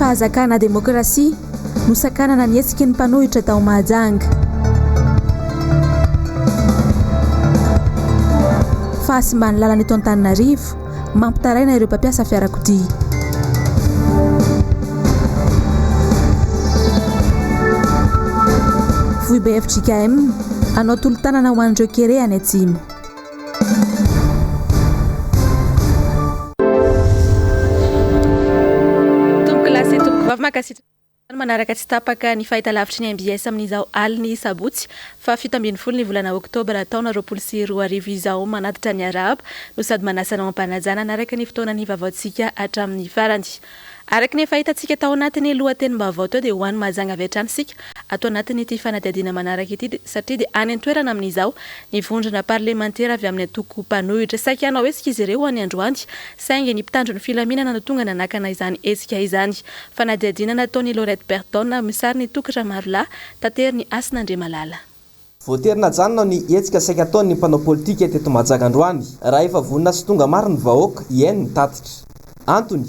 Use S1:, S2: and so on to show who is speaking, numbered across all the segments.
S1: fahazakana demokrasia nosakanana nietsika ny mpanohitra tao mahajanga. Fahasimbany lalana eto Antananarivo mampitaraina ireo mpampiasa fiarakodia. Vohy BFJKM anao tolo-tanana ho an'ireo kere any atsimo. Manaraka tsy tapaka ny fahitalavitry ny MBS amin'izao aliny Sabotsy fa 17 ny volana Oktobra taona 2024 izao manatitra ny araba no sady manasana ampanajana naraka ny fotoanany vaovaontsika hatramin'ny farany. Araka ny fahitantsika tao anatin'ny lohatenim-baovao teo dia ho an'ny mazanga avy hatranisika atao anatin'ity fanadihadiana manaraka ity satria dia any an-toerana amin'izao ny vondrona parlemantera avy amin'ny antoko mpanohitra saika anao esika izy ireo any androany saingy ny mpitandro ny filaminana no tonga nanakana izany esika izany. Fanadihadiana nataon'ny Lorette Berton misary ny tokatra Marla tatery ny Asin'Andriamalala.
S2: Voaterina janona ny etsika saika ataon'ny mpanao politika teto Majagandroany raha efa vonina sy tonga maro ny vahoaka iainy ny tatitra. Antony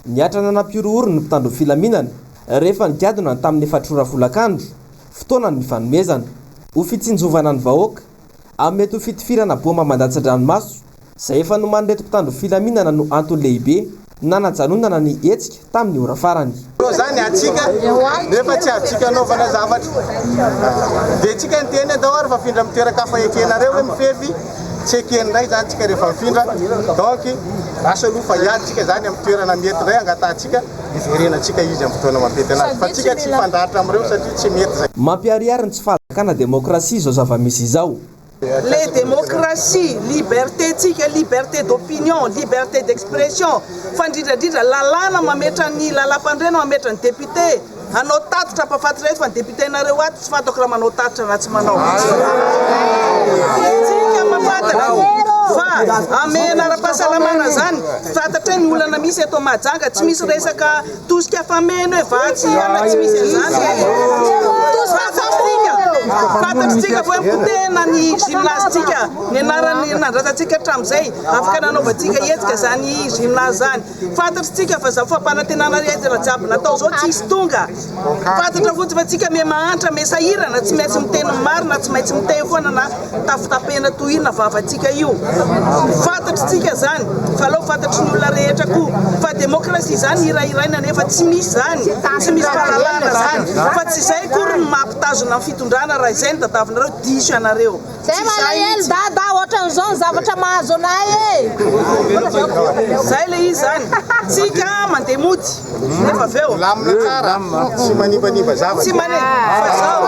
S2: niatrana nampiorohoro ny mpitandro filaminana rehefa nigadona tamin'ny efatrora volakandro fotoana ny fanomezana ho fitsinjovana ny vahoaka amin'ny mety ho fitifirana boma mandatsa-dranomaso izay efa nomany reto mpitandro filaminana no antony lehibe nanajanonana ny etsika tamin'ny ora farany.
S3: Zany atsika nefa tsy atsika anaovana zavatra dia tsika ny teny atao ary fa findra mitoeran-kafa ekenareo hoe mifefy tsy ekenindray zany tsika rehefa mifindra donc asalofa iatsika zany amin'ny toerana mety ray angatatsika iverenatsika izy amin'ny fotoana mampety anazy fa tsika tsy fandahatra amin'ireo satria tsy mety zay.
S2: Mampiharihary ny tsy fahazakana demokrasia zao zava-misy izao.
S4: Les démocraties, liberté tsika, liberté d'opinion, liberté d'expression. Fandridradridra lalana mametra ny lalam-pandrena mametra ny député. Anao tatitra ampafatitra eto fa ny député nareo ato tsy fantako raha manao tatitra na tsy manao. Tsika mafantatra fa amena ara-pahasalamana zany fantatra ny olana misy eto Mahajanga tsy misy resaka tosika fameno hoe vatsy ana tsy misy an'izany. Fantatsika fa tena ny gymnastika ny anarany nandratantsika hatramin'izay afaka nanaovantsika etsika zany gymnase zany. Fantatsika fa zao fampanantenana rehetra jiaby natao zao tsisy tonga. Fantatra fotsiny fa tsika me mahantra me sahirana tsy maintsy miteny marina tsy maintsy miteny foana na tafitapena tohina vavantsika io. Fantatsika zany fa aleo fantatry ny olona rehetra koa fa demokrasia zany irairaina nefa tsy misy zany tsy misy fahalalana zany fa tsy izay kory ny mampitazona amin'ny fitondrana raha izay ny tadavinareo diso ianareo.
S5: Zay manahelo dada ohatran'izao ny zavatra mahazo anay e.
S4: Zay le izy zany tsika mandeha mody nefa aveo
S3: lamina tsara tsy manibaniba zavatra
S4: tsy fa zao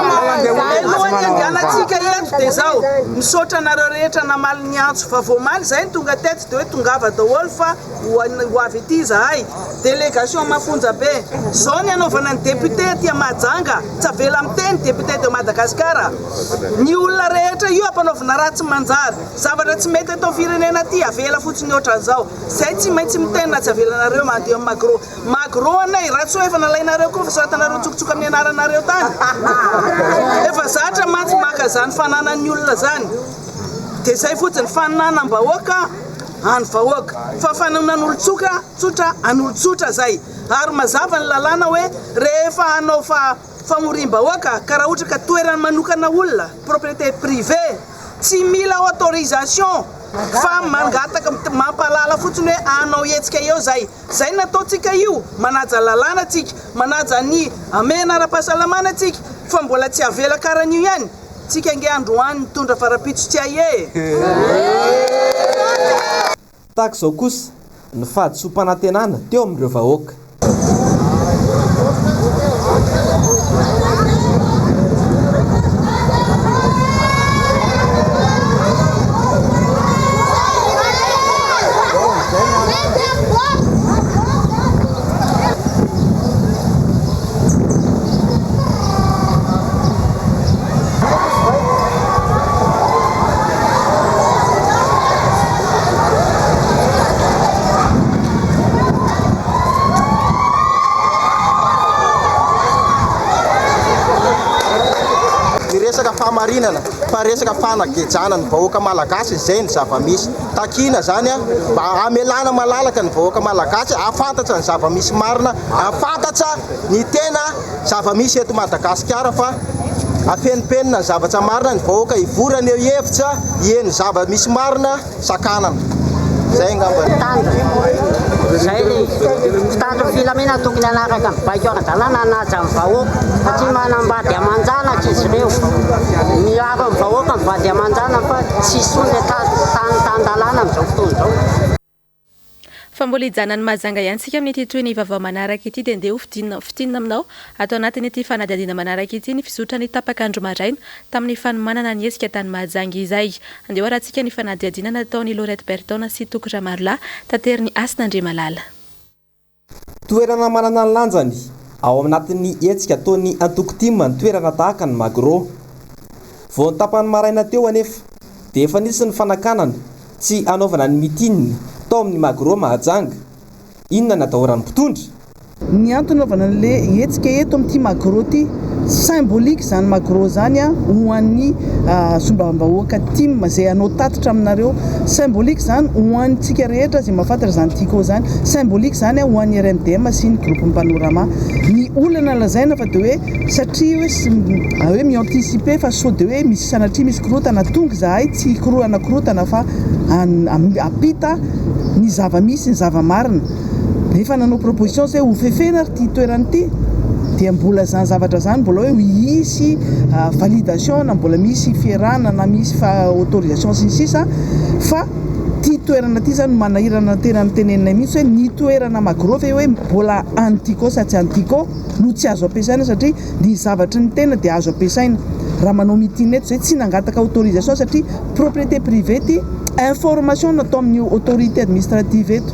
S4: alohan'ny anganatsika eto dia zao misaotra anareo rehetra namaly ny antso fa voamaly zay ny tonga tety dia hoe tongava daholo fa ho avy ety zahay délégation mafonja be zao ny anaovana ny député tia Mahajanga tsy avela amiteny député de Madagasikara ny olona rehetra io ampanaovana raha tsy manjary zavatra tsy mety eto firenena ty avela fotsiny ohatran'izao zay tsy maintsy miteny na tsy avelanareo mandeha magro anay raha tsy hoe efa nalainareo koa fa soratanareo tsokotsoka amin'ny anaranareo tany efa zatra mantsy maka zany fananan'ny olona zany dia zay fotsiny fananam-bahoaka any vahoaka fa fananan'olotsoka tsotra an'olotsotra zay ary mazava ny lalàna hoe rehefa hanao famorim-bahoaka ka raha ohatra ka toerana manokana olona propriété privée tsy mila autorisation fa mangataka mampalala fotsiny hoe anao etsika eo zay nataotsika io manaja lalàna tsika manaja ny amena ara-pahasalamana tsika fa mbola tsy avela karan'io ihany tsika nge androany mitondra farapitso tsy aie.
S2: Tahaka izao kosa ny fahadisom-panantenana teo amin'ireo vahoaka.
S3: fahamarinana fa resaka fanagejana ny vahoaka malagasy zay ny zava-misy takina zany mba amelana malalaka ny vahoaka malagasy afantatra ny zava-misy marina afantatra ny tena zava-misy eto Madagasikara fa afenipenina ny zavatra marina ny vahoaka ivorana eo hevitra eny zava-misy marina sakanana zay ngamba
S6: zay mpitandro filamina tokony anaraka baikoara-dalàna anaja amin'ny vahoaka satria manambady amanjana izy ireo miava amin'ny vahoaka mivady amanjana fa tsy sonde tan-dalàna amin'izao fotoana izao.
S1: Fa mbola hijanany mazanga ihany sika amin'ity toy ny vaovao manaraka ity dia ndeha fitinina aminao atao anatin'ity fanadihadiana manaraka ity ny fizotra ny tapakandro maraina tamin'ny fanomanana ny hetsika tany Mahajanga izay. Andeha hoarantsika ny fanadihadiana nataon'ny Laurette Bertona sy Tokotry Marla tateriny Asin'Andriamalala.
S2: Toerana manana ny lanjany ao anatin'ny hetsika ataon'ny Antoko ny toerana tahaka ny Magro. Vao tapany maraina teo anefa dia efa nisy ny fanakanana tsy anaovana ny mitinina tao amin'ny Magro Mahajanga. Inona ny atahoran'ny mpitondra?
S4: Ny antony anaovana le hetsika eto amin'ity Magro ty symbolique zany Magro zany ho an'ny sombam-bahoaka team zay anao tatitra aminareo. Symbolique zany ho antsika rehetra zay mahafantatra zany tiko zany. Symbolique zany ho an'ny RMDM sy ny groupe panorama. Ny olana lazaina fa de hoe satria hoe mi-anticiper fa sao de hoe misy sanatria misy korotana tonga zahay tsy korona korotana fa apita ny zava-misy ny zava-marina. Rehefa nanao proposition zay ho fefena ty toerana ty dia mbola zany zavatra zany mbola hoe hisy validation na mbola misy fierana na misy autorisation sisa fa ty toerana ty zany manahirana tena mitenenina mihitsy hoe ny toerana Magro fe hoe mbola antiko sa tsy antiko no tsy azo ampiasaina satria ny zavatra ny tena dia azo ampiasaina. Raha manao mitina eto zay tsy nangataka autorisation satria propriété privée ty information natao amin'ny autorité administrative eto.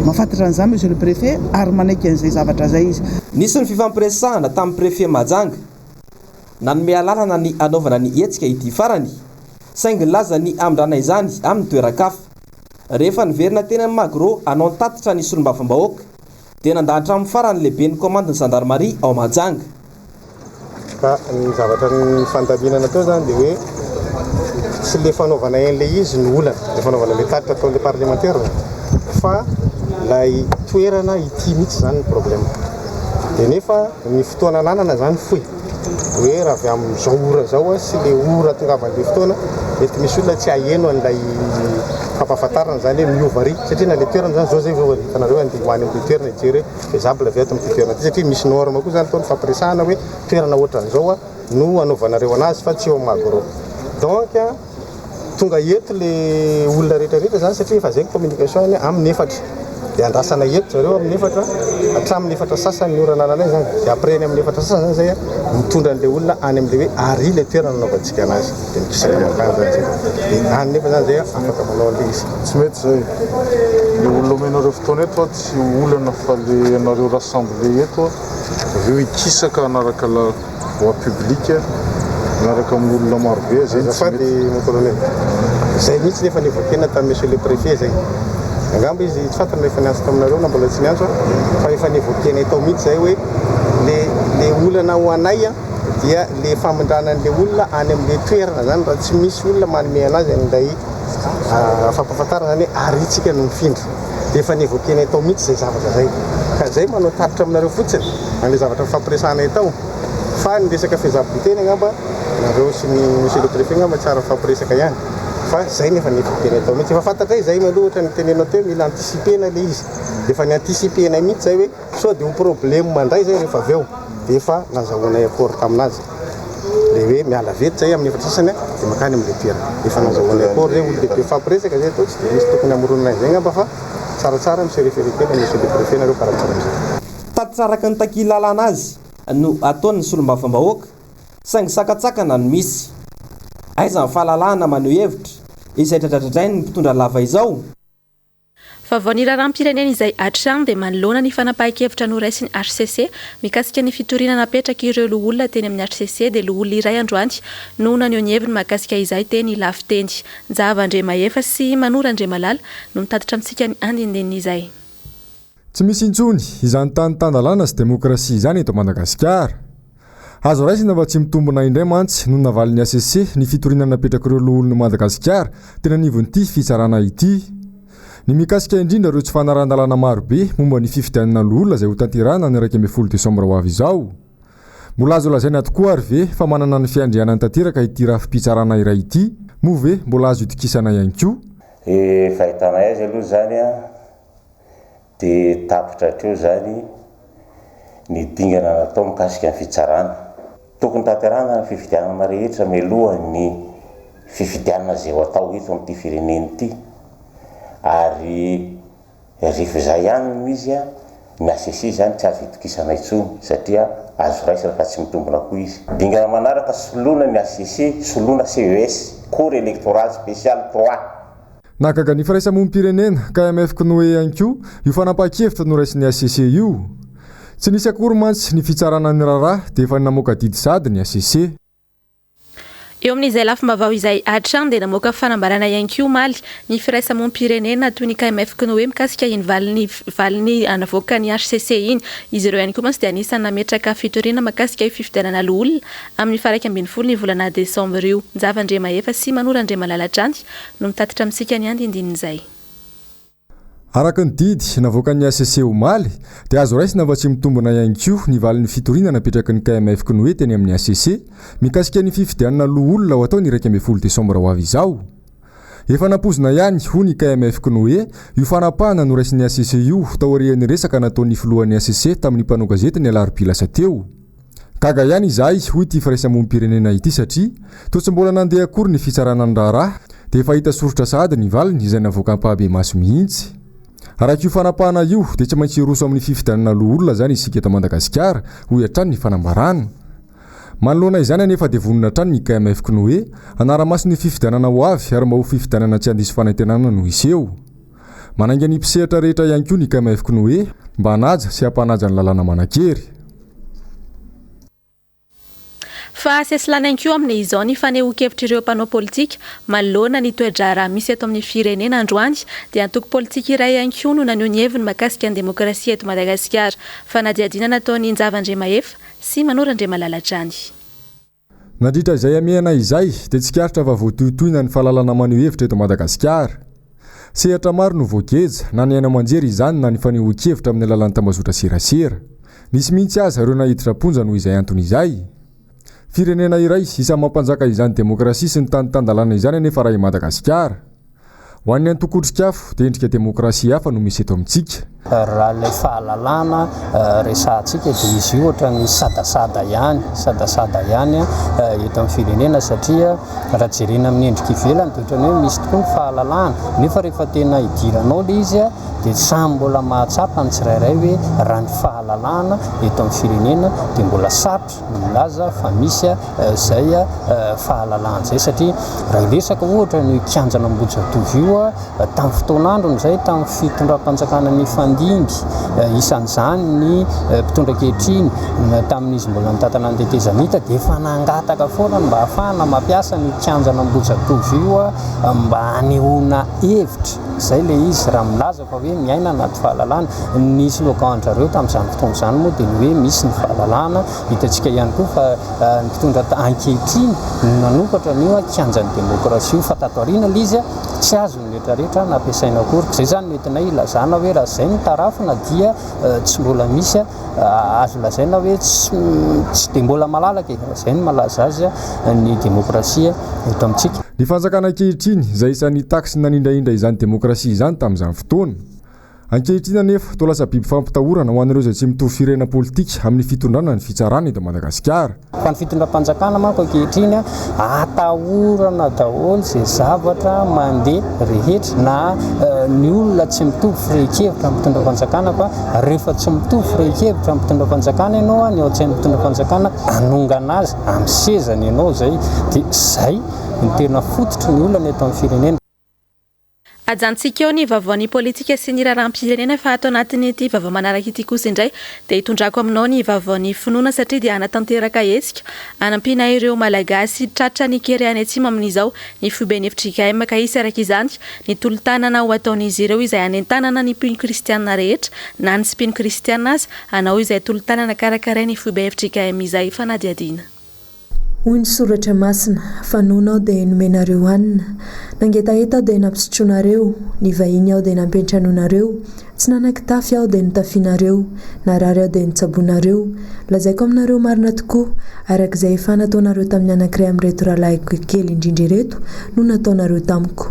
S4: Mahafantatra an'izany monsieur le préfet ary manaiky an'izay zavatra zay izy.
S2: Nisy ny fifampiresahana tamin'ny préfet Mahajanga nanome lalana ny anaovana ny hetsika ity farany saingy laza ny amindrana izany amin'ny toeran-kafa. Rehefa niverina teny amin'ny Magro anao tatitra ny solombavambahoaka dia nandahatra amin'ny farany lehibe ny komandiny gendarmerie ao Mahajanga.
S3: Ka ny zavatra ny fandaminana teo zany dia hoe tsy le fanaovana en'ilay izy ny olana le fanaovana le tatitra ataon'ilay parlementaire fa lay toerana ity mihitsy zany ny problème. Dia nefa ny fotoana ananana zany foy hoe raha avy amin'izao ora zao sy le ora tongavan'ilay fotoana mety misy olona tsy aheno an'ilay fampahafantarana zany hoe miova ry satria na le toerana zany zao zay vao hitanareo andeha hoany amin'ilay toerana hijery hoe faisable avy ato amin'ity toerana ty satria misy norme koa zany ataony fampiresahana hoe toerana ohatran'izao no anaovanareo anazy fa tsy eo Magro. Donc tonga eto le olona rehetrarehetra zany satria efa zay ny communication amin'ny efatra dia andrasana eto zareo amin'ny efatra hatramin'ny efatra sasany ny orana ananay zany dia après ny amin'ny efatra sasany zany zay mitondra an'ilay olona any amin'ilay hoe ary le toerana nanaovantsika anazy dia mikisaka makany zany dia any nefa zany zay afaka manao an'ilay izy.
S7: Tsy mety zay le olona omenareo fotoana eto tsy olana fa le anareo rassemble eto aveo ikisaka anaraka la voie publique miaraka amin'ny olona marobe zay
S3: azafady mon colonel zay mihitsy nefa nivokena tamin'ny monsieur le préfet zay angamba izy tsy fantana rehefa niantso taminareo na mbola tsy niantso fa efa nivokena tao mihitsy zay hoe le olana ho anay dia le famindranan'le olona any amin'le toerana zany raha tsy misy olona manome anazy an'ilay fampahafantarana zany hoe ary tsika no mifindra dia efa nivokena tao mihitsy zay zavatra zay ka zay manao tatitra aminareo fotsiny an'le zavatra fampiresahana tao fa ny resaka faisabilité angamba nareo sy ny monsieur le préfet angamba tsara fampiresaka ihany fa zay nefa nivokena tao mihitsy efa fantatra zay maloha ohatra ny tenenao teo mila anticipena le izy dia efa ny anticipena mihitsy zay hoe sao dia ho problème mandray zay rehefa avy eo dia efa nazahoanay accord taminazy le hoe miala vety zay amin'ny efatra sasany dia makany amin'le toerana efa nazahoanay accord zay olo lehibe fampiresaka zay atao tsy dia misy tokony amoronana zay ngamba fa tsaratsara monsieur le préfet monsieur le préfet nareo karatsara am'izay
S2: tatitsaraka ny taki lalana azy no ataon'ny solombavambahoaka saingy sakatsakana no misy aiza ny fahalalahana maneho hevitra izay tratratradrainy ny mpitondra lava izao.
S1: Fa vao niraram-pirenena izay hatrany dia manoloana ny fanapahan-kevitra noraisin'ny HCC mikasika ny fitoriana napetraka ireo loholona teny amin'ny HCC dia loholona iray androany no naneho ny heviny mahakasika izay teny lafiteny. Njava Andremahefa sy Manora Andremalala no mitatitra amintsika ny andinindininy izay.
S8: Tsy misy intsony izany tany tandalàna sy demokrasia izany eto Madagasikara. azo raisina fa tsy mitombona indray mantsy no navalin'ny ACC ny fitorinana napetraka ireo loholona Madagasikara tena nivon'ity fitsarana ity. Ny mikasika indrindra ireo tsy fanaran-dalana maro be momba ny fifidianana loholona izay ho tanterahana ny 12 Desambra ho avy izao. Mbola azo lazaina tokoa ary ve fa manana ny fiandrianana tanteraka ity rafi-pitsarana iray ity, moa ve mbola azo itokisana ihany koa.
S9: Fahitana azy aloha zany dia tapitra hatreo zany ny dingana natao mikasika ny fitsarana. Tokony tanterahana ny fifidianana rehetra mialohan'ny fifidianana izay ho atao eto amin'ity firenena ity. Ary rehefa izay ihany izy ny ACC zany tsy azo itokisana intsony satria azo raisina fa tsy mitombona koa izy. Dingana manaraka soloana ny ACC, soloana CES, Cour électorale spéciale 3.
S8: Nahagaga ny firaisamonim-pirenena KMF Knoe ihany koa io fanapahan-kevitra noraisin'ny ACC io. Tsy nisy akory mantsy ny fitsarana ny raharaha dia efa namoaka didy sady ny ACC.
S1: Eo amin'izay lafim-baovao izay hatrany dia namoaka fanambarana ihany koa omaly ny firaisamonim-pirenena toy ny KMF Knoe mikasika iny valiny anavoaka ny HCC iny. Izy ireo ihany koa mantsy dia anisany nametraka fitoriana makasika io fifidianana loholona amin'ny 12 ny volana Desambra io. Njavandrema efa sy Manoran-drema Lalatrandy no mitatitra amintsika ny andindinin'izay.
S8: Araka ny didy navoakan'ny ACC omaly dia azo raisina fa tsy mitombona ihany koa ny valin'ny fitoriana napetraka ny KMF Knoe teny amin'ny ACC mikasika ny fifidianana loholona ho atao ny 12 Desambra ho avy izao. Efa napozina ihany ho ny KMF Knoe io fanapahana no raisin'ny ACC io taorian'ny resaka nataon'ny filohan'ny ACC tamin'ny mpanao gazety ny alarobia teo. Gaga ihany izahay ho ity firaisamonim-pirenena ity satria toa tsy mbola nandeha akory ny fitsarana ny raharaha dia efa hita soritra sahady ny valiny izay navoaka ampahabe maso mihitsy. Araka io fanapahana io dia tsy maintsy roso amin'ny fifidianana loholona zany isika eto Madagasikara ho hatrany ny fanambarana. Manoloana izany anefa dia vonona hatrany ny KMF Knoe anara-maso ny fifidianana ho avy ary mba ho fifidianana tsy handiso fanantenana no iseho. Manainga ny mpisehatra rehetra ihany koa ny KMF Knoe mba hanaja sy hampanaja ny lalàna manan-kery.
S1: Fa sesilana ihany koa amin'ny izao ny fanehoan-kevitra ireo mpanao politika manoloana ny toedrara misy eto amin'ny firenena androany dia antoko politika iray ihany koa no naneho ny heviny mahakasika ny demokrasia eto Madagasikara. Fanadihadiana nataon'ny Njavandrema efa sy Manoran-drema Lalatrandy.
S8: Nandritra izay amehana izay dia tsikaritra fa voatohitohina ny fahalalana maneho hevitra eto Madagasikara. Sehatra maro no voageja na ny aina manjery izany na ny fanehoan-kevitra amin'ny alalan'ny tambazotra serasera. Nisy mihitsy aza ireo nahiditra ponja noho izay antony izay. Firenena iray isa mampanjaka izany demokrasia sy ny tany-tandalana izany anefa raha i Madagasikara. Ho an'ny antoko OTRIKAFO dia endrika demokrasia hafa no misy eto amintsika.
S10: Raha ilay fahalalana resahantsika dia izy io ohatra ny sadasada ihany eto amin'ny firenena satria raha jerena amin'ny endrika ivelany dia ohatra ny hoe misy tokoa ny fahalalana nefa rehefa tena idiranao ilay izy dia samy mbola mahatsapa ny tsirairay hoe raha ny fahalalana eto amin'ny firenena dia mbola sarotra ny milaza fa misy izay fahalalana izay satria raha resaka ohatra ny kianjana ambojatovo io tamin'ny fotoan'androny izay tamin'ny fitondram-panjakana ny fandimby isan'izany ny mpitondra ankehitriny tamin'izy mbola nitatana ny tetezanita dia efa nangataka foana mba hahafahana mampiasa ny kianjana ambojatovo io mba hanehoana hevitra izay ilay izy raha milaza fa hoe miaina anaty fahalalana. Ny slogan-drareo tamin'izany fotoana izany moa dia ny hoe misy ny fahalalana. Hitantsika ihany koa fa ny mpitondra ankehitriny nanokatra ny kianjan'ny demokrasia fa tato aoriana ilay izy tsy azo ny rehetrarehetra nampiasaina akory. Izay zany nentina ilazana hoe raha izay ny tarafina dia tsy mbola misy azo lazaina hoe tsy dia mbola malalaka raha izay ny malaza azy ny demokrasia eto amintsika.
S8: Ny fanjakana ankehitriny izay isan'ny taksy nanindraindra izany demokrasia izany tamin'izany fotoana. Ankehitriny anefa toa lasa biby fampitahorana ho an'ireo izay tsy mitovy firenena politika amin'ny fitondrana ny fitsarana eto Madagasikara.
S10: Fa ny fitondram-panjakana manko ankehitriny atahorana daholo izay zavatra mandeha rehetra na ny olona tsy mitovy firehikevitra amin'ny fitondram-panjakana fa rehefa tsy mitovy firehikevitra amin'ny fitondram-panjakana ianao ny ao an-tsain'ny fitondram-panjakana anongana azy amin'ny sezany ianao izay dia izay ny tena fototra ny olona eto amin'ny firenena.
S1: ajantsika eo ny vaovaon'ny politika sy ny raharam-pirenena fa ato anatin'ity vaovao manaraka ity kosa indray dia hitondrako aminao ny vaovaon'ny finoana satria dia anatanteraka hetsika anampiana ireo malagasy tratra ny kery any atsimo amin'izao ny fiben'ny FJKM ka isy araka izany ny tolotanana ho ataon'izy ireo izay anentanana ny mpino kristianina rehetra na ny tsy mpino kristianina azy anao izay tolotanana karakaray ny fibe FJKM izay fanadiadiana.
S11: Hoy ny soratra masina, fanoana aho dia nomenareo hanina, nangetaheta aho dia nampisotronareo, ny vahiny aho dia nampiantranonareo, tsy nanakitafy aho dia nitafianareo, narary aho dia nitsabonareo, lazaiko aminareo marina tokoa, arak'izay efa nataonareo tamin'ny anankiray amin'ireto rahalahyko kely indrindra ireto no nataonareo tamiko.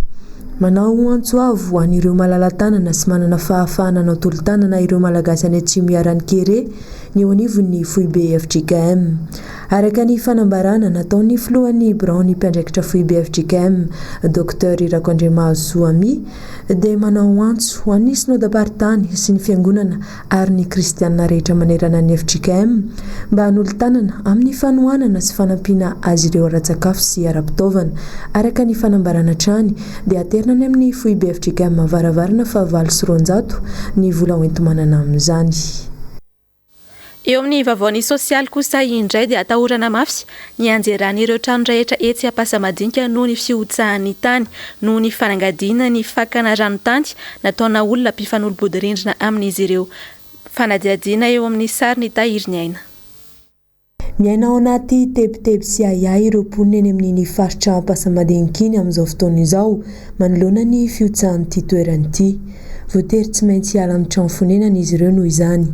S11: Manao antso avo ho an'ireo malala-tanana sy manana fahafahana hanao tolotanana ireo malagasy any atsimo iarany kere ny eo anivon'ny foibe FJKM. Araka ny fanambarana nataon'ny filohan'ny Brown mpiandraikitra foibe FJKM Dr. Soami dia manao antso ho an'ny sinodam-paritany sy ny fiangonana ary ny kristianina rehetra manerana ny FJKM mba hanolotanana amin'ny fanohanana sy fanampiana azy ireo ara-tsakafo sy ara-pitaovana. Araka ny fanambarana trany dia aternany amin'ny foibe FJKM mavaravarana fa 900 ny vola hoentimanana amin'izany.
S1: Eo amin'ny vaovaony sosialy kosa indray dia atahorana mafy ny anjeran'ireo trano rehetra etsy AMPASAMADINIKA noho ny fiotsahan'ny tany noho ny fanangadiana ny fakana ranotany nataona olona mpifanolo-bodirindrina amin'izy ireo. Fanadiadiana eo amin'ny sary ny tahiriny aina.
S11: Miaina ao anaty tebiteby sy ayay ireo mponina eny amin'ny faritra AMPASAMADINIKA iny amin'izao fotoana izao manoloana ny fiotsahan'ity toerana ity. Voatery tsy maintsy hiala amin'ny trano fonenana izy ireo noho izany.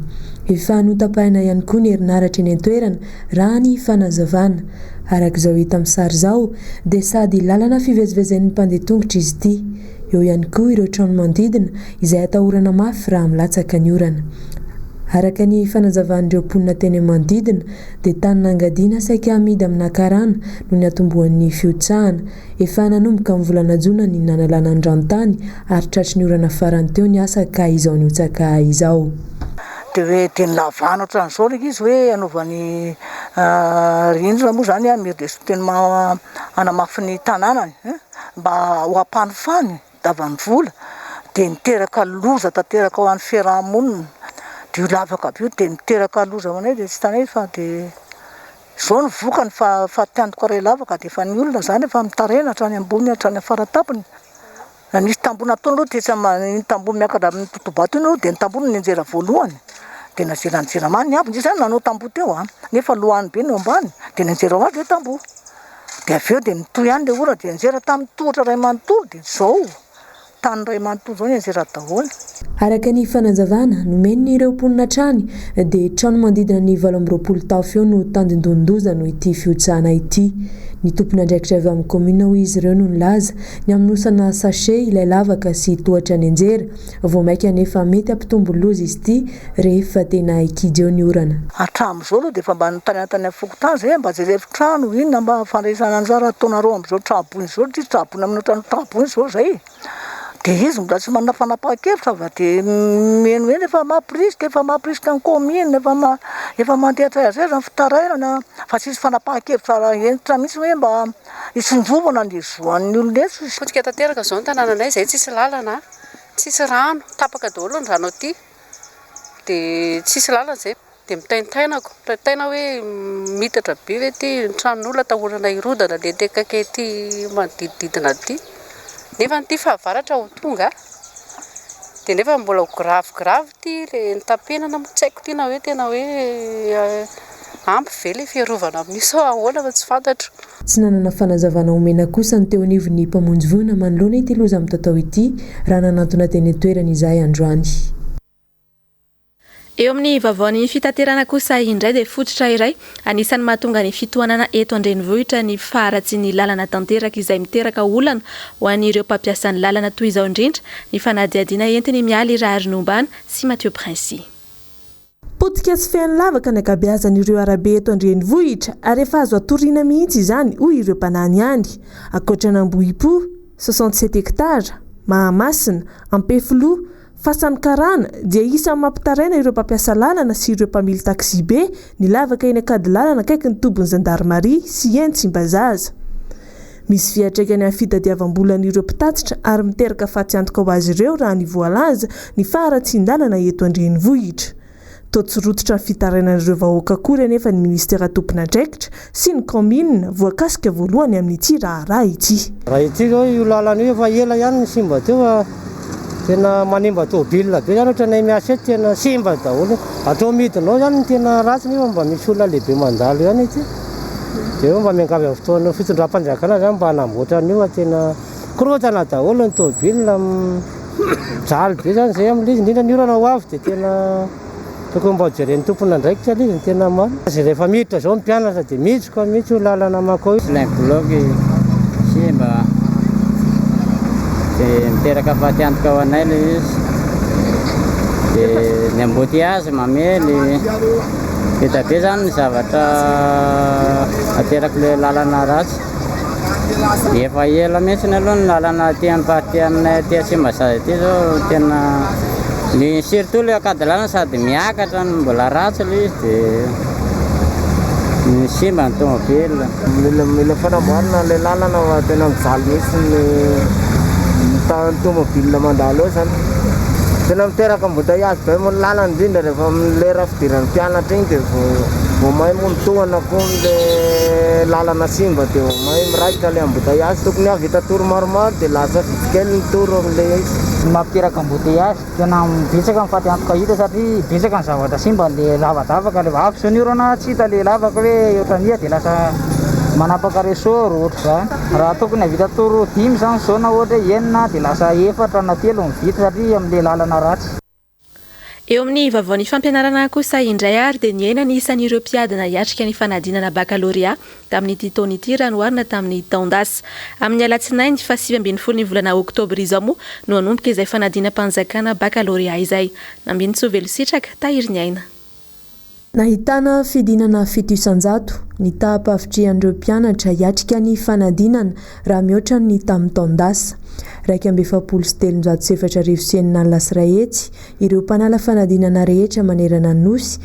S11: Efa notapahina ihany koa ny herinaratra eny an-toerana raha ny fanazavana. Arak'izao hita amin'ny sary izao dia sady lalana fivezivezen'ny mpandeha tongotra izy ity. Eo ihany koa ireo trano manodidina izay atahorana mafy raha milatsaka ny orana. Araka ny fanazavan'ireo mponina teny manodidina dia tany nangadiana saika amidy amin'ny akarana noho ny atombohan'ny fiotsahana. Efa nanomboka amin'ny volana Jona ny nanalana ny ranontany ary tratry ny orana farany teo ny asa ka izao MIOTSAKA izao.
S12: Dia hoe teny lavana ohatran'izao reka izy hoe anaovany rindrina moa zany mety dia teny hanamafy ny tanànany mba ho ampanifany davany vola dia niteraka loza tanteraka ho an'ny fiarahamonina. Dia io lavaka be io dia niteraka loza ho anay dia tsy tanay fa dia izao ny vokany fa tiandoko ray lavaka dia efa ny olona zany efa mitarena hatrany ambony hatrany afaratapony. Na nisy tambony ataony aloha dia tsy ny tambony miakatra amin'ny totobato iny dia ny tambony nianjera voalohany. Dia najeranjeramany ny aby zany nanao tambo teo nefa lohany be no ambany dia nianjera ho azy ilay tambo. Dia avy eo dia nitoy ihany ilay ora dia nianjera tamin'ny tohatra ray manontolo dia izao tany ray manontolo izao nianjera daholo.
S11: Araka ny fanazavana nomeny ireo mponina trany dia trano manodidina ny 820 tafo eo no tandindondoza no ity fiotsahana ity. Ny tompony andraikitra avy amin'ny komina ho izy ireo no nilaza ny aminosana sachet ilay lavaka sy tohatra ny anjera vao maika anefa mety ampitombo loza izy ity rehefa tena ikidy eo ny orana.
S12: Hatramin'izao aloha dia efa mba nitany fokotany zay mba jerevy trano inona mba fandraisana anjara ataonareo amin'izao trabony izao tsy trabony amin'ny ohatran'ny trabony izao zay. Dia izy mbola tsy manana fanapahan-kevitra fa dia menoeny efa mampirisika ny komina efa mandehatra azy ny fitarainana fa tsisy fanapahan-kevitra enitra mihitsy hoe mba hisonjovana ny zoan'ny olona eto.
S13: Potika tanteraka izao ny tanànanay izay tsisy lalana, tsisy rano, tapaka daholo ny rano aty. Dia tsisy lalana izay dia mitaintainako, mitaintaina hoe mitatra be hoe ty ny tranon'olona atahorana hirodana dia tekaka ety manodidididina aty. Nefa ny ty fahavaratra ho tonga dia nefa mbola ho gravy ty le nitapenana tsy haiko ty na hoe tena hoe ampy ve le fiarovana amin'io ahoana fa tsy fantatro.
S11: Tsy nanana fanazavana omena kosa ny teo anivon'ny mpamonjy voina manoloana ity loza amin'ny tatao ity raha nanantona teny an-toerana izahay androany.
S1: Eo amin'ny vaovaony fitaterana kosa indray dia fototra iray anisan'ny mahatonga ny fitohanana eto an-drenivohitra ny faharatsy ny lalana tanteraka izay miteraka olana ho an'ireo mpampiasa ny lalana toy izao indrindra ny fanadiadiana entiny mialy raha Rinombana sy Mathieu Prince.
S14: Potika sy feany lavaka ny ankabeazan'ireo arabe eto an-drenivohitra ary efa azo atoriana mihitsy izany hoy ireo mpanany ihany. Ankoatran'Ambohipo 67 hektara, Mahamasina, Ampefilo, Fasankarana dia isan'ny mampitaraina ireo mpampiasa lalana sy ireo mpamily taksi be ny lavaka eny akady lalana akaiky ny tobon'ny zandarmaria sy eny Tsimbazaza. misy fiatraikany amin'ny fitadiavam-bolan'ireo mpitatitra ary miteraka faty antoka ho azy ireo raha ny voalaza ny faharatsian-dalana eto andrenivohitra. Totsirototra ny fitarainan'ireo vahoaka kory anefa ny ministera tompon'andraikitra sy ny commune voakasika voalohany amin'ity raha ity.
S15: Raha ity zao io lalana io efa ela ihany ny simba teo tena manemba tôbila be zany ohatra nay miasa eto tena simba daholo. Atao midinao zany ny tena ratsy nefa mba misy olona lehibe mandalo ihany ity. Dia mba miankavy amin'ny fotoana fitondram-panjakana zany mba hanamboatra an'io tena korotana daholo ny tôbila jaly be zany zay amin'izy indrindra ny orana ho avy dia tena tokony mba jeren'ny tompon'andraikitra izy tena maro. Zay rehefa miditra zao mpianatra dia miditra mihitsy ho lalana makao io.
S16: Ilay blogy simba dia miteraka faty antoka ho anay ilay izy. Dia ny embouteillage mamely vita be zany ny zavatra ateraka ilay lalana ratsy. Efa ela mihitsy aloha ny lalana aty amin'ny party aminay aty Simba ity zao tena ny surtout ilay akadalana sady miakatra ny mbola ratsy ilay izy dia ny simba ny tomobile.
S15: Mila fanamboarana ilay lalana tena mijaly mihitsy ny tomobile mandalo eo zany. Tena miteraka embouteillage be moa ny lalana indrindra rehefa lera fidiran'ny mpianatra iny dia vao mahay montohana koa ilay lalana simba dia vao mahay miraikitra ilay embouteillage. Tokony havita toro maromaro dia lasa vitsykely ny toro amin'ilay izy.
S16: Mampiteraka embouteillage tena betsaka mifaty antoka hita satria betsaka ny zavatra simba le lavadavaka rehefa avy zany rona tsy hita le lavaka hoe ohatran'ia dia lasa manapaka resort ohatra zany. Raha tokony havita toro 5 zany zao na ohatra enina dia lasa 4 na 3 mivita satria amin'ilay lalana ratsy.
S1: Eo amin'ny vaovaon'ny fampianarana kosa indray ary dia niaina ny isan'ireo mpiadana hiatrika ny fanadinana baccalauréat tamin'ity taona ity raha noharina tamin'ny taondasa. Amin'ny alatsinainy fa 7 ny volana oktobra izao moa no hanomboka izay fanadinam-panjakana baccalauréat izay. Nambiny Tsovelo Sitraka, Tahiry Niaina.
S11: Nahitana fidinana 700 ny tahapavitrihan'ireo mpianatra hiatrika ny fanadinana raha mihoatra ny tamin'ny taondasa. 277 lasirahetsy ireo mpanala fanadinana rehetra manerana ny nosy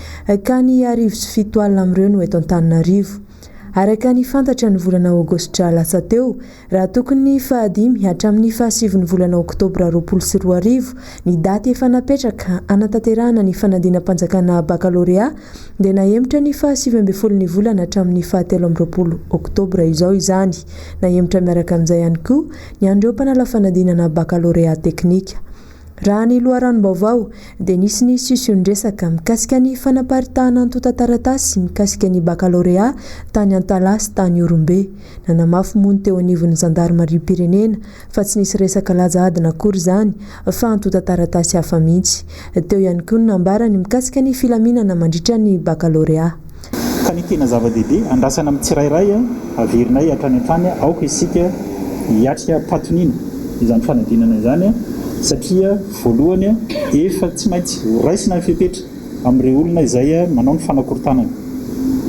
S11: ka ny 17 amin'ireo no eto Antananarivo. Araka ny fantatra ny volana Aogositra lasa teo raha tokony fahadimy hatramin'ny 7 volana Oktobra 2022 ny daty efa napetraka anatanterahana ny fanadinam-panjakana baccalauréat dia nahemitra ny 7 volana hatramin'ny 13 Oktobra izao izany. Nahemitra miaraka amin'izay ihany koa ny andreo mpanala fanadinana baccalauréat teknika. Raha ny loharano baovao dia nisy ny sisiondresaka mikasika ny fanaparitahana antota taratasy mikasika ny baccalauréat tany Antalasy tany Orombe. Nanamafy moa ny teo anivon'ny Zandarmariam-pirenena fa tsy nisy resaka laza adina akory izany fa antota taratasy hafa mihitsy. Teo ihany koa ny nambarany mikasika ny filaminana mandritra ny baccalauréat.
S17: Ka ny tena zava-dehibe andrasana amin'ny tsirairay averinay hatrany an-trany aoka isika hiatrika patonina izany fanadinana izany satria voalohany efa tsy maintsy raisina fepetra amin'ireo olona izay manao ny fanakorontanana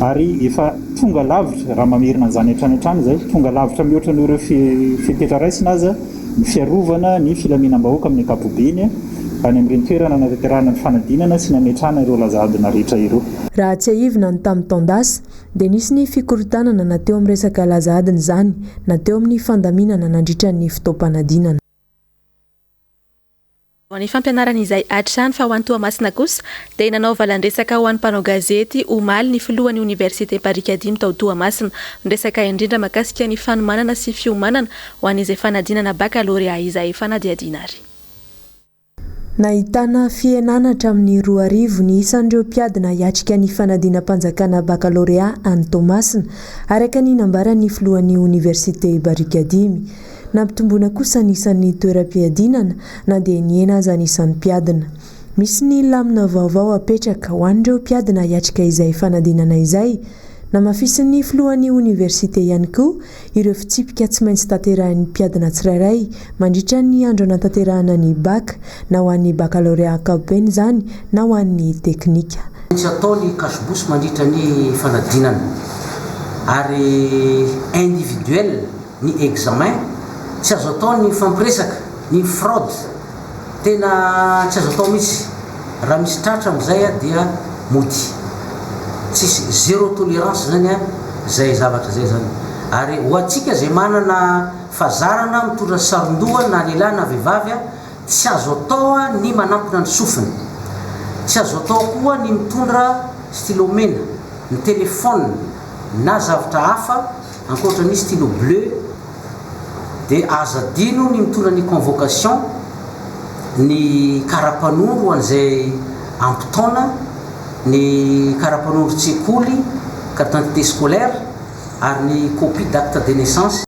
S17: ary efa tonga lavitra raha mamerina an'izany hatrany izay tonga lavitra mihoatra n'ireo fepetra raisina aza ny fiarovana ny filaminam-bahoaka amin'ny ankapobeny any amin'ireny toerana natanterahana ny fanadinana sy nametrahana ireo lazadina rehetra ireo.
S11: Raha tsy ahivina ny tamin'ny taondasa dia nisy ny fikorontanana nateo amin'ny resaka lazadina izany nateo amin'ny fandaminana nandritra ny fitaom-panadinana.
S1: Ny fampianarana izay hatrany fa ho an'ny TOAMASINA kosa dia nanao valan-dresaka ho an'ny mpanao gazety omaly ny filohan'ny Université Parikadimy tao TOAMASINA resaka indrindra makasika ny fanomanana sy fiomanana ho an'izay fanadinana baccalauréat izay fanadiadiana ary.
S11: Nahitana fienanatra amin'ny 2 ny isan'ireo mpiadana hiatrika ny fanadinam-panjakana baccalauréat any TOAMASINA araka ny nambaran'ny filohan'ny Université Parikadimy. Nampitombona kosa nisan'ny toeram-piadinana na dia niena aza nisan'ny mpiadana. Misy ny lamina vaovao apetraka ho an'ireo mpiadana hiatrika izay fanadinana izay. Namafisin'ny filohan'ny université ihany koa ireo fitsipika tsy maintsy tanterahan'ny mpiadana tsirairay mandritra ny andro anatanterahana ny BACC na ho an'ny baccalauréat ankapobeny izany na ho an'ny teknika.
S18: Tsy ataony kasobosy mandritra ny fanadinana ary individuel ny examen tsy azo atao ny fampiresaka ny fraude tena tsy azo atao mihitsy raha misy tratra amin'izay dia mody tsisy zéro tolérance zany zay zavatra zay zany ary ho atsika zay manana fazarana mitondra sarondoha na lehilahy na vehivavy tsy azo atao ny manampina ny sofiny, tsy azo atao koa ny mitondra stylomena, ny telefôna na zavatra hafa ankoatra ny stylo bleu, dia azadino ny mitondra ny convocation, ny karapanondro an'izay ampitaona, ny karapanondro tsekoly, carte d'identité scolaire ary ny copie d'acte de naissance.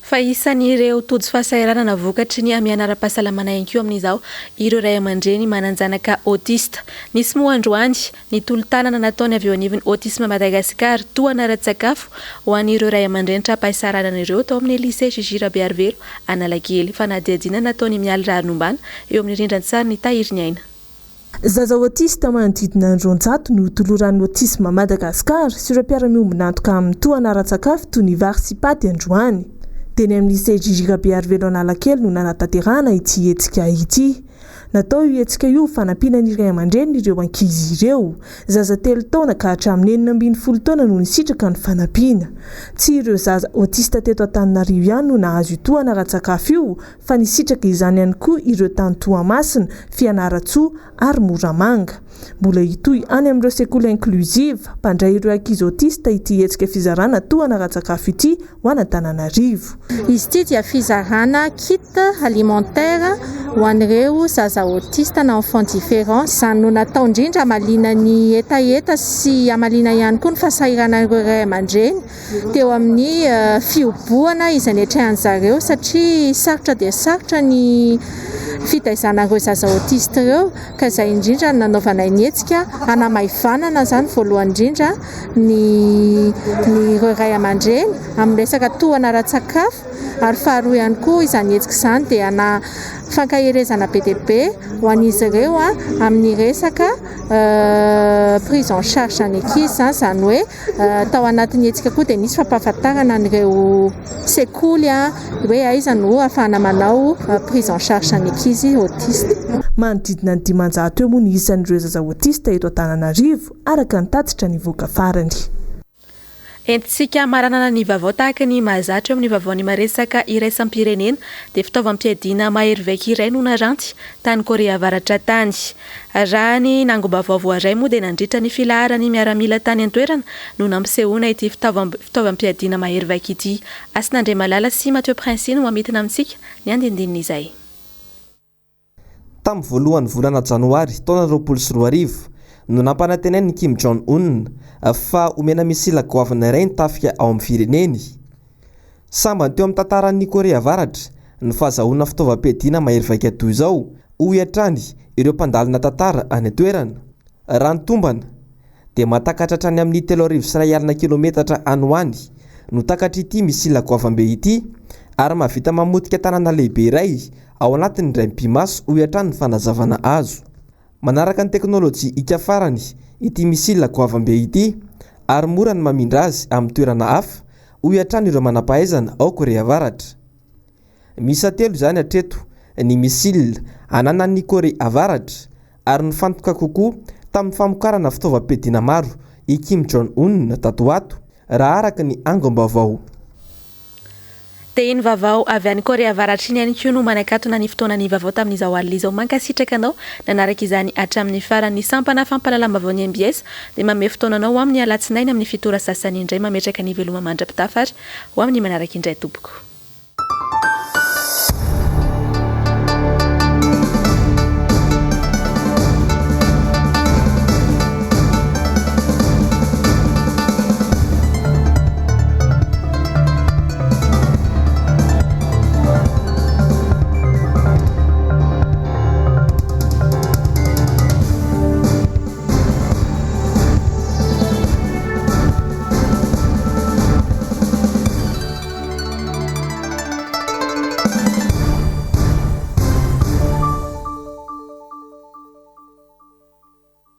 S1: Fa isan'ireo tojo fahasahiranana vokatry ny amianara-pahasalamana ihany amin'izao ireo ray aman-dreny mananjanaka autiste. Nisy moa androany ny tolo-tanana nataony avy eo anivon'ny autisme Madagasikara toana ara-tsakafo ho an'ireo ray aman-dreny trapahisaranana ireo tao amin'ny lycée Jigira Bearvelo Analakely. Fanadihadiana nataony mialy raharombana eo amin'ny rindran-tsary ny tahiry ny aina.
S14: Zaza autiste manodidina andronjato no toloran'ny autisme Madagasikara sy ireo mpiara-miombona antoka amin'ny toana ara-tsakafo toy ny vary sy paty androany. Teny amin'ny lycée Jigira Bearvelo Analakely no nanatanterahana ity hetsika ity. Natao io hetsika io fanampiana iray aman-dreny ireo ankizy ireo. Zaza 3 taona ka hatramin'ny 40 taona no nisitraka ny fanampiana. Tsy ireo zaza autiste teto Antananarivo ihany no nahazo io toana ara-tsakafo io, fa nisitraka izany ihany koa ireo tany Toamasina, Fianaratsoa ary Moramanga. Mbola hitohy any amin'ireo sekoly inclusive mpandray ireo ankizy autiste ity hetsika fizarana toana ara-tsakafo ity ho an'Antananarivo.
S5: Izy ity dia fizarana kit alimentaire ho an'ireo zaza autiste na enfant différent. Izany no natao indrindra amalina ny etaeta sy amalina ihany koa ny fasahirana ireo ray aman-dreny teo amin'ny fioboana izay netrehan'zareo satria sarotra dia sarotra ny fitaizana ireo zaza autiste ireo, ka izay indrindra nanaovana ny hetsika hanamaivanana zany voalohany indrindra ny ireo ray aman-dreny amin'ny resaka toana ara-tsakafo, ary faharoa ihany koa izany hetsika izany dia fankahirezana be dia be ho an'izy ireo amin'ny resaka prise en charge ny ankizy zany hoe tao anatin'ny hetsika koa dia nisy fampahafantarana an'ireo sekoly hoe aiza no ahafahana manao prise en charge ny ankizy autiste.
S14: Manodidina ny 500 eo moa ny isan'ireo zaza autiste eto Antananarivo araka ny tatitra ny voaka farany.
S1: Entsika maranana ny vaovao tahaka ny mahazatra eo amin'ny vaovaony maresaka iraisam-pirenena dia fitaovam-piadiana mahery vaika iray no naranty tany Korea Avaratra tany. Raha ny nangom-baovao voaray moa dia nandritra ny filaharany miaramila tany an-toerana no nampisehoana ity fitaovam-piadiana mahery vaika ity. Asin'Andre Malala sy Mathieu Prince no mamitana amintsika ny andinindin'izay.
S2: Tamin'ny voalohany volana Janoary taona 2024 no nampanantenainy Kim Jong-un fa omena misila goavana iray nitafika ao amin'ny fireneny. Sambany teo amin'ny tantaran'ny Korea Avaratra ny fahazahoana fitaovam-piadiana mahery vaika toy izao ho hiatrany ireo mpandalina tantara any an-toerana. Raha ny tombana dia mahatakatra hatrany amin'ny 3,1 kilometatra any ho any no takatra ity misila goavam-be ity ary mahavita mamotika tanàna lehibe iray ao anatin'ny iray mpimaso ho hiatrany ny fanazavana azo. Manaraka ny teknôlôjia ikafarany ity misila goavam-be ity ary mora ny mamindra azy amin'ny toerana hafa ho hiatrany ireo manam-pahaizana ao Korea Avaratra. Misa 3 izany hatreto ny misila ananan'ny Korea Avaratra ary nifantoka kokoa tamin'ny famokarana fitaovam-piadiana maro i Kim Jong-un tatoato raha araka ny angom-baovao.
S1: Dia iny vaovao avy any Korea Avaratra iny ihany koa no manakatona ny fotoana ny vaovao tamin'izao alina izao. Mankasitraka anao nanaraka izany hatramin'ny farany sampana fampalalam-baovao ny MBS dia manome fotoananao amin'ny alatsinainy amin'ny fitora sasany indray mametraka ny veloma mandrapitafary ho amin'ny manaraka indray tompoko.